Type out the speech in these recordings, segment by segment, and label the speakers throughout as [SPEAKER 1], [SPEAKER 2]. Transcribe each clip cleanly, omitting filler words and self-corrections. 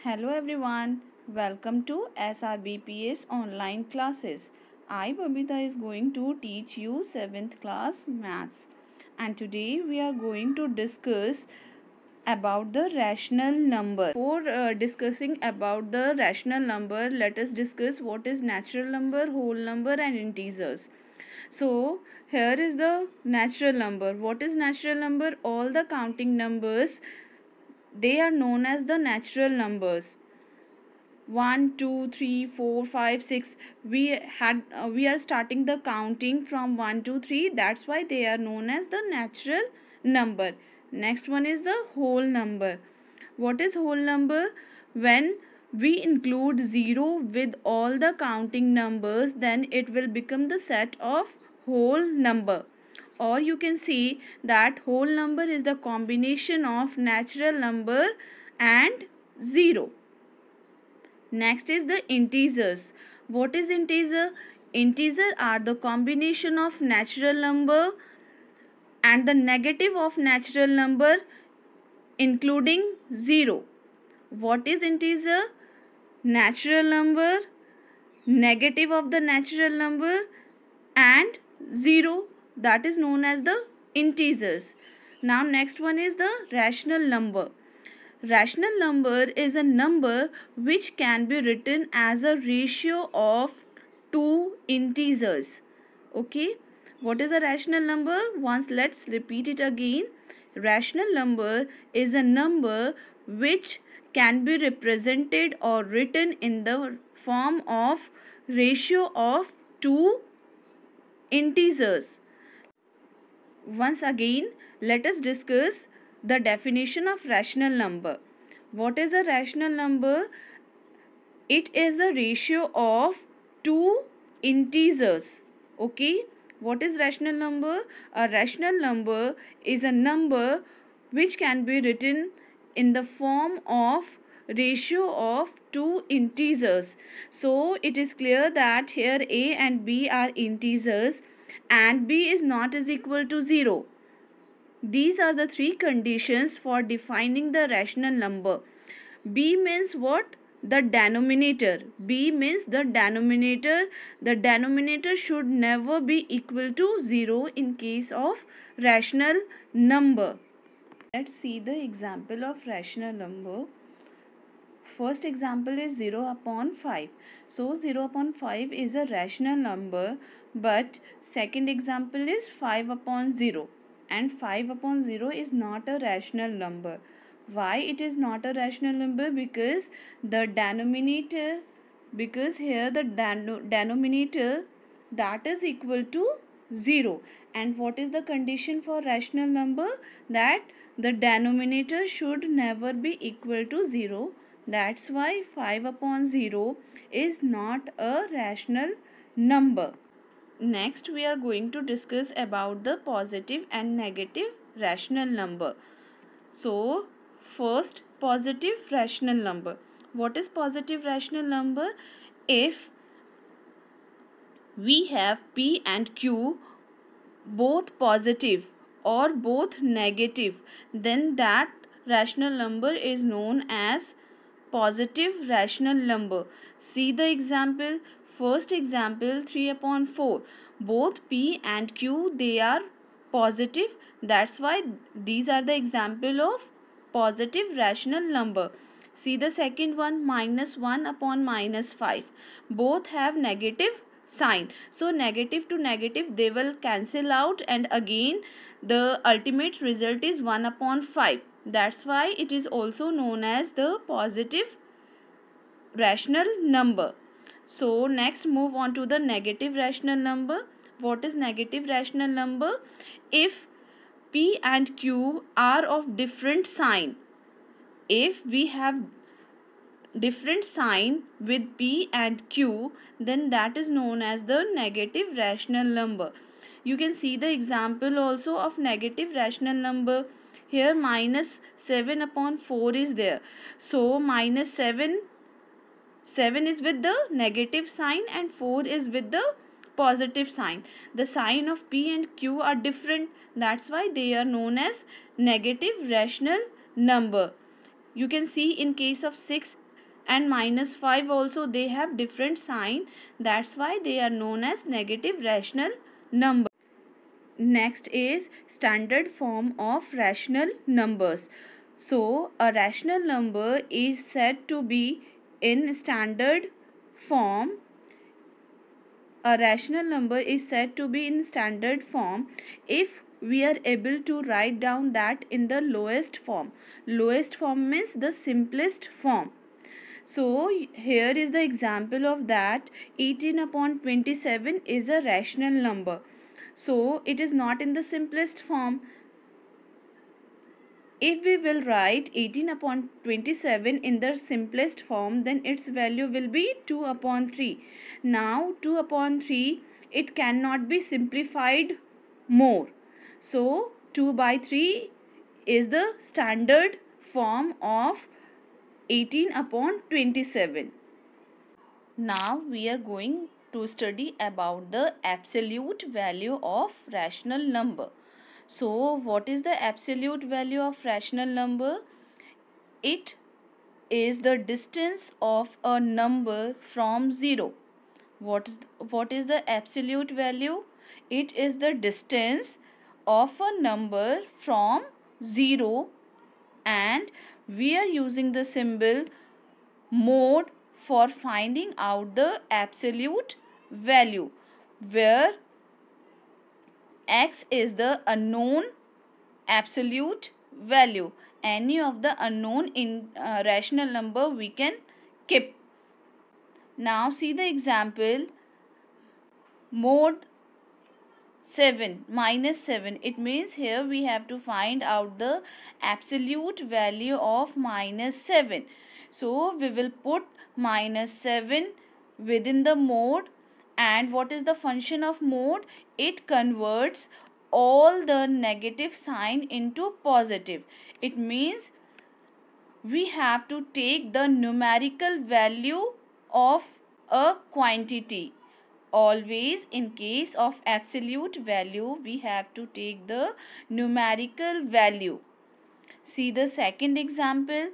[SPEAKER 1] Hello everyone, welcome to SRBPS online classes. I Babita is going to teach you 7th class maths, and today we are going to discuss about the rational number. Before discussing about the rational number, let us discuss what is natural number, whole number and integers. So here is the natural number. What is natural number? All the counting numbers, they are known as the natural numbers. 1 2 3 4 5 6. We are starting the counting from 1 to 3. That's why they are known as the natural number. Next one is the whole number. What is whole number? When we include 0 with all the counting numbers, then it will become the set of whole number. Or you can see that whole number is the combination of natural number and 0. Next is the integers. What is integer? Integer are the combination of natural number and the negative of natural number including 0. What is integer? Natural number, negative of the natural number and 0, that is known as the integers. Now next one is the rational number. Rational number is a number which can be written as a ratio of two integers. Okay, what is a rational number? Once let's repeat it again. Rational number is a number which can be represented or written in the form of ratio of two integers. Once again, let us discuss the definition of rational number. What is a rational number? It is the ratio of two integers. Okay, what is rational number? A rational number is a number which can be written in the form of ratio of two integers. So it is clear that here a and b are integers and b is not is equal to 0. These are the three conditions for defining the rational number. B means what? The denominator. B means the denominator. The denominator should never be equal to 0 in case of rational number. Let's see the example of rational number. First example is 0 upon 5. So 0 upon 5 is a rational number, but second example is 5 upon 0. And 5 upon 0 is not a rational number. Why it is not a rational number? Because the denominator, because here the denominator that is equal to 0. And what is the condition for rational number? That the denominator should never be equal to 0. That's why 5 upon 0 is not a rational number. Next, we are going to discuss about the positive and negative rational number. So, first, positive rational number. What is positive rational number? If we have P and Q both positive or both negative, then that rational number is known as positive rational number. See the example. First example, 3 upon 4. Both P and Q, they are positive. That's why these are the example of positive rational number. See the second one, minus 1 upon minus 5. Both have negative sign. So negative to negative, they will cancel out, and again the ultimate result is 1 upon 5. That's why it is also known as the positive rational number. So next, move on to the negative rational number. What is negative rational number? If P and Q are of different sign, if we have different sign with P and Q, then that is known as the negative rational number. You can see the example also of negative rational number. Here minus 7 upon 4 is there. So minus 7 is with the negative sign and 4 is with the positive sign. The sign of P and Q are different. That's why they are known as negative rational number. You can see in case of 6 and -5 also, they have different sign. That's why they are known as negative rational number. Next is standard form of rational numbers. So a rational number is said to be in standard form. A rational number is said to be in standard form if we are able to write down that in the lowest form. Lowest form means the simplest form. So here is the example of that. 18 upon 27 is a rational number. So it is not in the simplest form. If we will write 18 upon 27 in the simplest form, then its value will be 2 upon 3. Now 2 upon 3, it cannot be simplified more. So 2 by 3 is the standard form of 18 upon 27. Now we are going to study about the absolute value of rational number. So what is the absolute value of rational number? It is the distance of a number from 0. What is the absolute value? It is the distance of a number from 0, and we are using the symbol mod for finding out the absolute value, where x is the unknown absolute value. Any of the unknown in rational number we can keep. Now see the example, mod 7 minus 7. It means here we have to find out the absolute value of minus 7. So we will put minus 7 within the mod. And what is the function of mod? It converts all the negative sign into positive. It means we have to take the numerical value of a quantity. Always in case of absolute value, we have to take the numerical value. See the second example,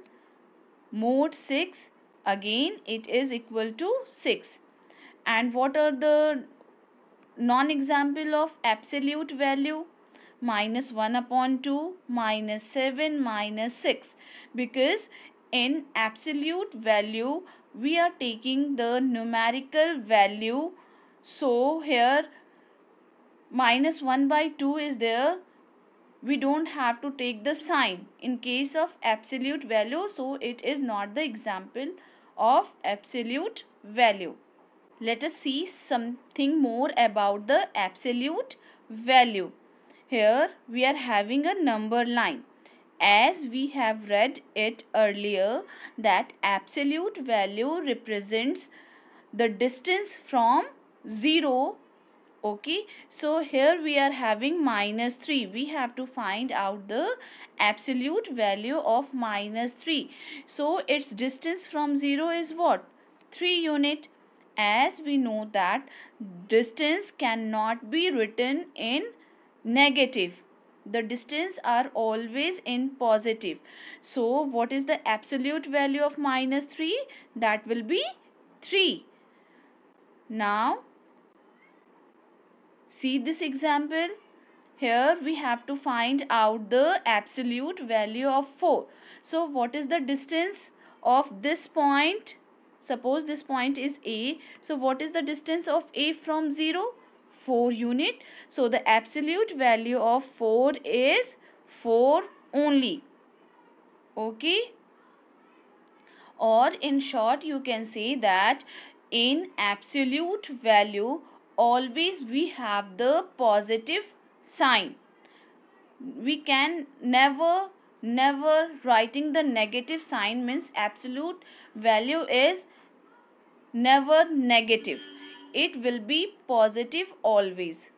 [SPEAKER 1] mod 6. Again it is equal to 6. And what are the non-example of absolute value? Minus 1 upon 2, minus 7, minus 6. Because in absolute value we are taking the numerical value. So here minus 1 by 2 is there. We don't have to take the sign in case of absolute value. So it is not the example of absolute value. Let us see something more about the absolute value. Here we are having a number line. As we have read it earlier, that absolute value represents the distance from 0. Okay, so here we are having minus 3. We have to find out the absolute value of minus 3. So its distance from 0 is what? 3 unit. As we know that distance cannot be written in negative. The distance are always in positive. So what is the absolute value of minus 3? That will be 3. Now see this example. Here we have to find out the absolute value of 4. So what is the distance of this point? Suppose this point is A. So what is the distance of A from 0? 4 unit. So the absolute value of 4 is 4 only. Okay. Or in short you can say that in absolute value always we have the positive sign. We can never writing the negative sign, means absolute value is never negative. It will be positive always.